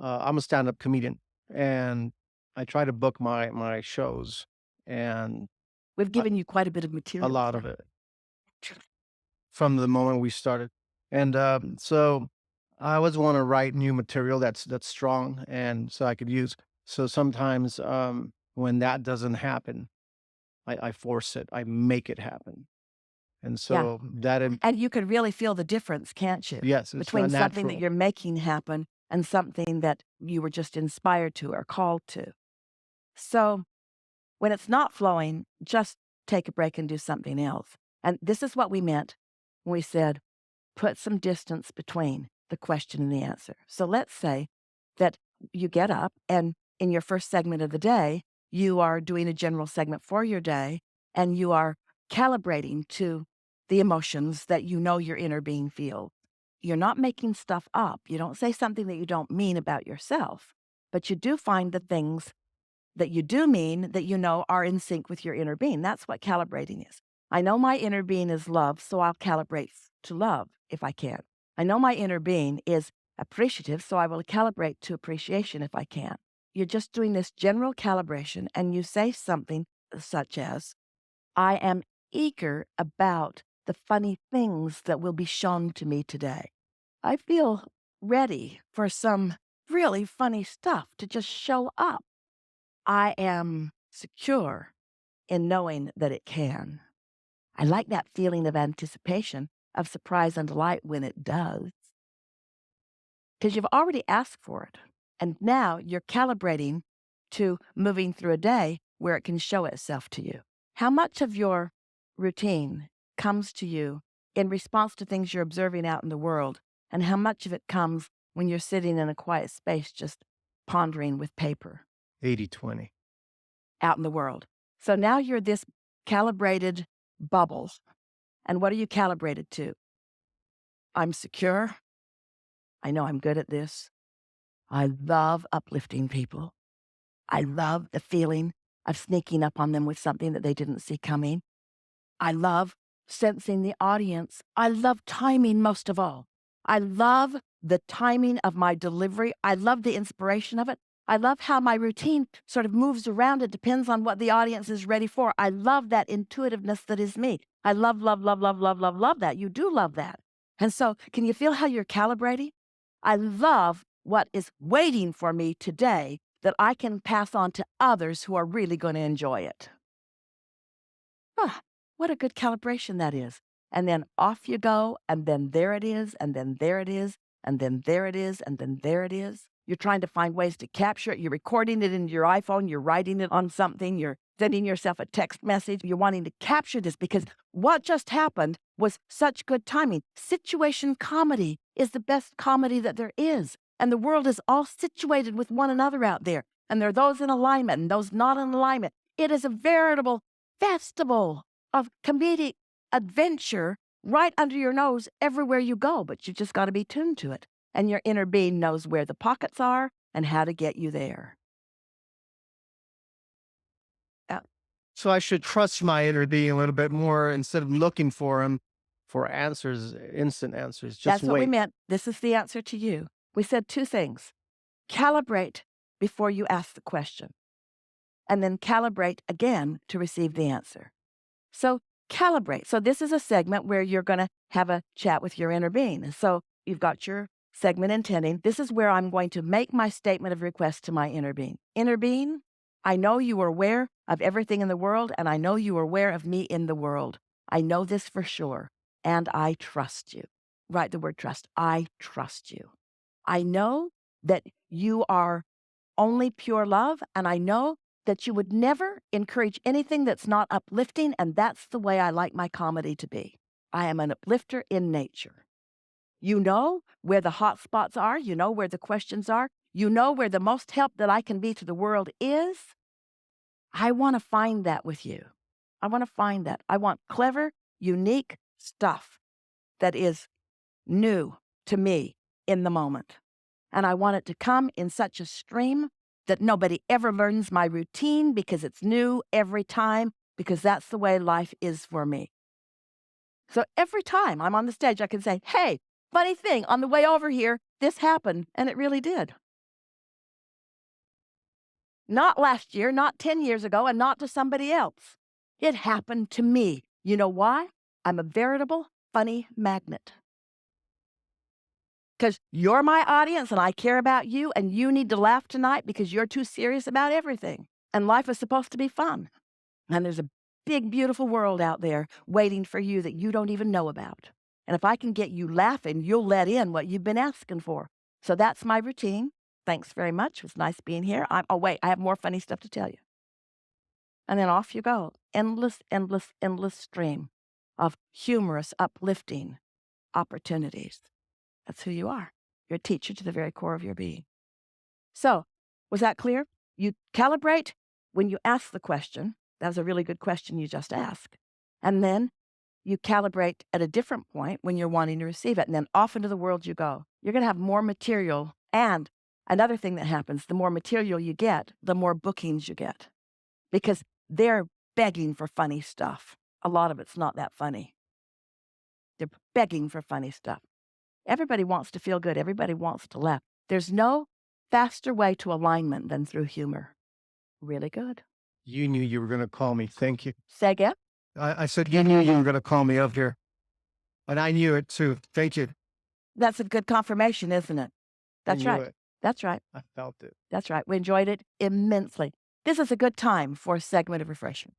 I'm a stand-up comedian, and I try to book my shows, and We've a given you quite a bit of a material lot for of it from the moment we started. And, so I always wanna write new material that's strong and so I could use. So sometimes, when that doesn't happen, I force it, I make it happen. And Yeah, so that and you can really feel the difference, can't you? yes, it's not Between something that natural. you're making happen and something that you were just inspired to or called to. So, when it's not flowing, just take a break and do something else. And this is what we meant when we said, put some distance between the question and the answer. So let's say that you get up and in your first segment of the day, you are doing a general segment for your day and you are calibrating to the emotions that you know your inner being feels. You're not making stuff up. You don't say something that you don't mean about yourself, but you do find the things that you do mean that you know are in sync with your inner being. That's what calibrating is. I know my inner being is love, so I'll calibrate to love if I can. I know my inner being is appreciative, so I will calibrate to appreciation if I can. You're just doing this general calibration, and you say something such as, I am eager about the funny things that will be shown to me today. I feel ready for some really funny stuff to just show up. I am secure in knowing that it can. I like that feeling of anticipation, of surprise and delight when it does, because you've already asked for it. And now you're calibrating to moving through a day where it can show itself to you. How much of your routine comes to you in response to things you're observing out in the world? And how much of it comes when you're sitting in a quiet space just pondering with paper? 80/20. Out in the world. So now you're this calibrated bubble. And what are you calibrated to? I'm secure. I know I'm good at this. I love uplifting people. I love the feeling of sneaking up on them with something that they didn't see coming. I love sensing the audience. I love timing most of all. I love the timing of my delivery. I love the inspiration of it. I love how my routine sort of moves around. It depends on what the audience is ready for. I love that intuitiveness that is me. I love, love, love, love, love, love, love that. You do love that. And so, can you feel how you're calibrating? I love what is waiting for me today that I can pass on to others who are really going to enjoy it. Ah, what a good calibration that is. And then off you go, and then there it is, and then there it is, and then there it is, and then there it is. You're trying to find ways to capture it. You're recording it into your iPhone, you're writing it on something, you're sending yourself a text message. You're wanting to capture this because what just happened was such good timing. Situation comedy is the best comedy that there is. And the world is all situated with one another out there. And there are those in alignment and those not in alignment. It is a veritable festival of comedic adventure right under your nose everywhere you go, but you just got to be tuned to it. And your inner being knows where the pockets are and how to get you there. Uh, So I should trust my inner being a little bit more instead of looking for him for answers, instant answers. Just That's what we wait. meant. This is the answer to you. We said two things: calibrate before you ask the question, and then calibrate again to receive the answer. So calibrate. So this is a segment where you're going to have a chat with your inner being. So you've got your segment intending. This is where I'm going to make my statement of request to my inner being. Inner being, I know you are aware of everything in the world, and I know you are aware of me in the world. I know this for sure, and I trust you. Write the word trust. I trust you. I know that you are only pure love, and I know that you would never encourage anything that's not uplifting, and that's the way I like my comedy to be. I am an uplifter in nature. You know where the hot spots are, you know where the questions are, you know where the most help that I can be to the world is. I want to find that with you. I want to find that. I want clever, unique stuff that is new to me in the moment. And I want it to come in such a stream that nobody ever learns my routine because it's new every time, because that's the way life is for me. So every time I'm on the stage, I can say, hey, funny thing, on the way over here, this happened, and it really did. Not last year, not 10 years ago, and not to somebody else. It happened to me. You know why? I'm a veritable funny magnet. Because you're my audience and I care about you, and you need to laugh tonight because you're too serious about everything. And life is supposed to be fun. And there's a big, beautiful world out there waiting for you that you don't even know about. And if I can get you laughing, you'll let in what you've been asking for. So that's my routine. Thanks very much. It was nice being here. Oh, wait, I have more funny stuff to tell you. And then off you go. Endless, endless, endless stream of humorous, uplifting opportunities. That's who you are. You're a teacher to the very core of your being. So, was that clear? You calibrate when you ask the question. That was a really good question you just asked. And then you calibrate at a different point when you're wanting to receive it. And then off into the world you go. You're going to have more material. And another thing that happens, the more material you get, the more bookings you get. Because they're begging for funny stuff. A lot of it's not that funny. They're begging for funny stuff. Everybody wants to feel good. Everybody wants to laugh. There's no faster way to alignment than through humor. Really good. You knew you were gonna call me. Thank you. Say again? I said you knew you were gonna call me up here, and I knew it too. Thank you. That's a good confirmation, isn't it? I That's knew right. it. That's right. I felt it. That's right. We enjoyed it immensely. This is a good time for a segment of refreshment.